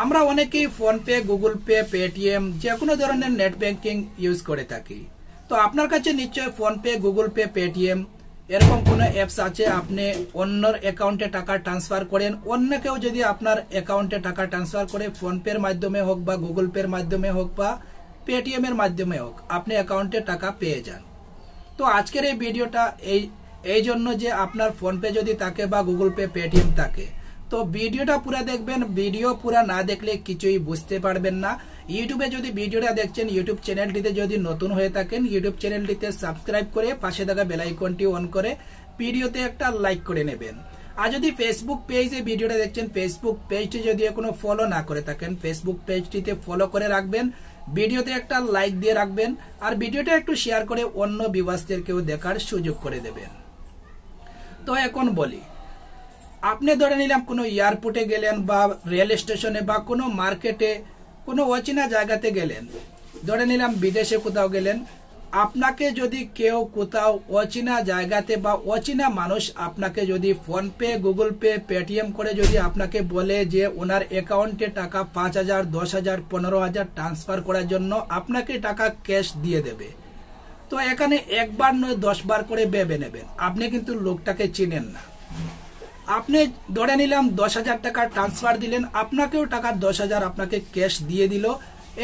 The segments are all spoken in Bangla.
আমরা অনেকেই ফোনপে, গুগল পে, পেটিএম যে কোনো ধরনের নেট ব্যাংকিং ইউজ করে থাকি। তো আপনার কাছে নিশ্চয়ই ফোনপে, গুগল পে, পেটিএম এরকম কোনো অ্যাপস আছে। আপনি অন্যর অ্যাকাউন্টে টাকা ট্রান্সফার করেন, অন্য কেউ যদি আপনার অ্যাকাউন্টে টাকা ট্রান্সফার করে ফোনপের মাধ্যমে হোক বা গুগল পের মাধ্যমে হোক বা পেটিএম এর মাধ্যমে হোক, আপনি অ্যাকাউন্টে টাকা পেয়ে যান। তো আজকের এই ভিডিওটা এই জন্য যে আপনার ফোনপে যদি থাকে বা গুগল পে, পেটিএম থাকে, তো ভিডিওটা পুরো দেখবেন। ভিডিও পুরো না দেখলে কিছুই বুঝতে পারবেন না। ইউটিউবে যদি ভিডিওটা দেখছেন, ইউটিউব চ্যানেলটিতে যদি নতুন হয়ে থাকেন, ইউটিউব চ্যানেলটিতে সাবস্ক্রাইব করে পাশে থাকা বেল আইকনটি অন করে ভিডিওতে একটা লাইক করে নেবেন। আর যদি ফেসবুক পেজে ভিডিওটা দেখছেন, ফেসবুক পেজটি যদি এখনো ফলো না করে থাকেন, ফেসবুক পেজটিতে ফলো করে রাখবেন, ভিডিওতে একটা লাইক দিয়ে রাখবেন, আর ভিডিওটা একটু শেয়ার করে অন্য ভিউয়ার্সদেরকেও দেখার সুযোগ করে দেবেন। তো এখন বলি, আপনি ধরে নিলাম কোনো এয়ারপোর্টে গেলেন বা রেল স্টেশনে বা কোনো মার্কেটে কোনো অচেনা জায়গাতে গেলেন, ধরে নিলাম বিদেশে কোথাও গেলেন, আপনাকে যদি কেউ কোথাও অচেনা জায়গাতে বা অচেনা মানুষ আপনাকে যদি ফোনপে, গুগল পে, পেটিএম করে যদি আপনাকে বলে যে ওনার অ্যাকাউন্টে টাকা 5,000, 10,000, 15,000 ট্রান্সফার করার জন্য আপনাকে টাকা ক্যাশ দিয়ে দেবে, তো এখানে একবার নয় 10 বার করে ভেবে নেবেন। আপনি কিন্তু লোকটাকে চিনেন না। আপনি ধরে নিলাম 10,000 টাকা ট্রান্সফার দিলেন, আপনাকেও টাকা 10,000 আপনাকে ক্যাশ দিয়ে দিল।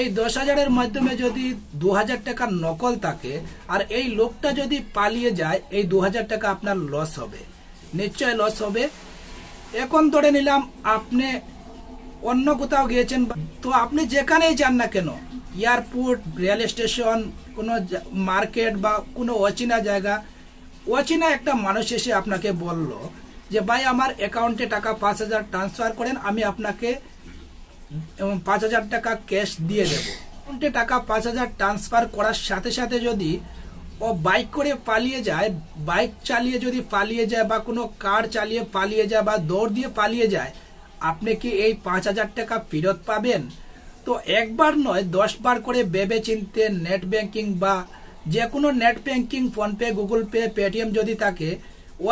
এই 10,000-এর মাধ্যমে যদি 2,000 টাকা নকল থাকে আর এই লোকটা যদি পালিয়ে যায়, এই 2,000 টাকা আপনার লস হবে, নিশ্চয় লস হবে। এখন ধরে নিলাম আপনি অন্য কোথাও গিয়েছেন, তো আপনি যেখানেই যান না কেন, এয়ারপোর্ট, রেল স্টেশন, কোনো মার্কেট বা কোনো অচেনা জায়গা, অচেনা একটা মানুষ এসে আপনাকে বলল যে ভাই আমার অ্যাকাউন্টে টাকা 5,000 ট্রান্সফার করেন, আমি আপনাকে 5,000 টাকা ক্যাশ দিয়ে দেব। অ্যাকাউন্টে টাকা 5,000 ট্রান্সফার করার সাথে সাথে যদি ও বাইক করে পালিয়ে যায়, বাইক চালিয়ে যদি পালিয়ে যায় বা কোনো কার চালিয়ে পালিয়ে যায় বা দৌড় দিয়ে পালিয়ে যায়, আপনি কি এই 5,000 টাকা ফেরত পাবেন? তো একবার নয় 10 বার করে ভেবে চিনতে নেট ব্যাংকিং বা যে কোনো net banking, PhonePe, Google pay, Paytm যদি থাকে,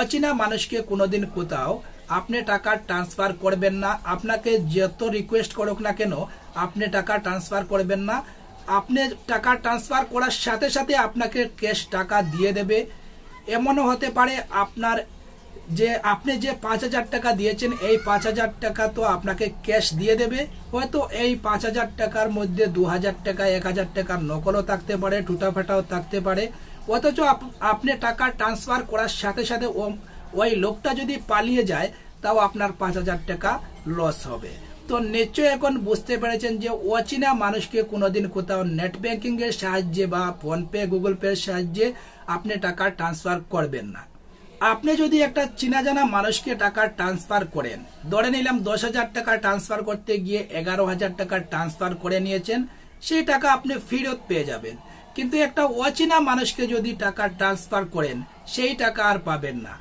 অচেনা মানুষকে কোনোদিন কোথাও আপনি টাকা ট্রান্সফার করবেন না। আপনাকে যত রিকোয়েস্ট করুক না কেন, আপনি টাকা ট্রান্সফার করবেন না। আপনি টাকা ট্রান্সফার করার সাথে সাথে আপনাকে ক্যাশ টাকা দিয়ে দেবে। এমনও হতে পারে আপনি যে 5,000 টাকা দিয়েছেন, এই 5,000 টাকা তো আপনাকে ক্যাশ দিয়ে দেবে। হয়তো এই 5,000 টাকার মধ্যে 2,000 টাকা, 1,000 টাকার নকলও থাকতে পারে, টুটাফাটাও থাকতে পারে। অথচ আপনি টাকা ট্রান্সফার করার সাথে সাথে ওই লোকটা যদি পালিয়ে যায়, তাও আপনার 5,000 টাকা লস হবে। তো নিশ্চয়ই এখন বুঝতে পেরেছেন যে অচেনা মানুষকে কোনোদিন কোথাও নেট ব্যাংকিং এর সাহায্যে বা ফোনপে, গুগল পে এর সাহায্যে আপনি টাকা ট্রান্সফার করবেন না। আপনি যদি একটা চেনা জানা মানুষকে টাকা ট্রান্সফার করেন, ধরে নিলাম 10,000 টাকা ট্রান্সফার করতে গিয়ে 11,000 টাকা ট্রান্সফার করে নিয়েছেন, সেই টাকা আপনি ফেরত পেয়ে যাবেন। কিন্তু একটা অচেনা মানুষকে যদি টাকা ট্রান্সফার করেন, সেই টাকা আর পাবেন না।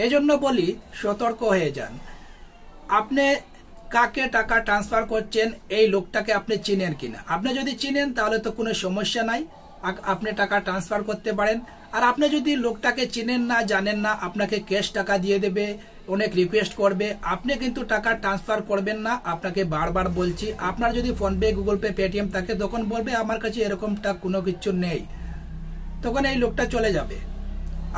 এজন্য বলি, সতর্ক হয়ে যান। আপনি কাকে টাকা ট্রান্সফার করছেন, এই লোকটাকে আপনি চিনেন কিনা। আপনি যদি চিনেন তাহলে তো কোনো সমস্যা নাই, আপনি টাকা ট্রান্সফার করতে পারেন। আর আপনি যদি লোকটাকে চিনেন না, জানেন না, আপনাকে ক্যাশ টাকা দিয়ে দেবে, অনেক রিকোয়েস্ট করবে, আপনি কিন্তু টাকা ট্রান্সফার করবেন না। আপনাকে বারবার বলছি, আপনার যদি ফোনপে, গুগল পে, পেটিএম থাকে, তখন বলবে আমার কাছে এরকমটা কোনো কিছু নেই, তখন এই লোকটা চলে যাবে,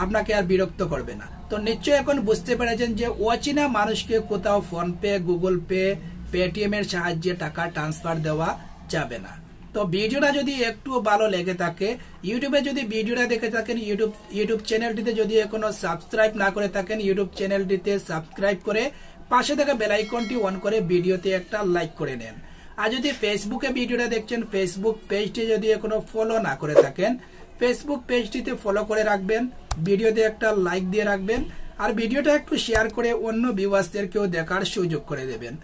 আপনাকে আর বিরক্ত করবে না। তো নিশ্চয়ই এখন বুঝতে পেরেছেন যে অচেনা মানুষকে কোথাও ফোনপে, গুগল পে, পেটিএম এর সাহায্যে টাকা ট্রান্সফার দেওয়া যাবে না। তো ভিডিওটা যদি একটু ভালো লেগে থাকে, ইউটিউবে যদি ভিডিওটা দেখে থাকেন, ইউটিউব চ্যানেলটিতে যদি এখনো সাবস্ক্রাইব না করে থাকেন, ইউটিউব চ্যানেলটিতে সাবস্ক্রাইব করে পাশে থাকা বেল আইকনটি অন করে ভিডিওতে একটা লাইক করে নেন। আর যদি ফেসবুকে ভিডিওটা দেখছেন, ফেসবুক পেজটি যদি এখনো ফলো না করে থাকেন, ফেসবুক পেজটিতে ফলো করে রাখবেন, ভিডিওতে একটা লাইক দিয়ে রাখবেন, আর ভিডিওটা একটু শেয়ার করে অন্য ভিউয়ার্সদেরকেও দেখার সুযোগ করে দেবেন।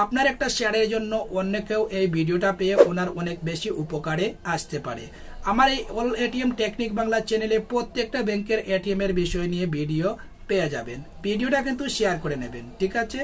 আপনার একটা শেয়ারের জন্য অন্য কেউ এই ভিডিওটা পেয়ে ওনার অনেক বেশি উপকারে আসতে পারে। আমার এই অল এটিএম টেকনিক বাংলা চ্যানেলে প্রত্যেকটা ব্যাংকের এটিএম এর বিষয় নিয়ে ভিডিও পেয়ে যাবেন। ভিডিওটা কিন্তু শেয়ার করে নেবেন, ঠিক আছে।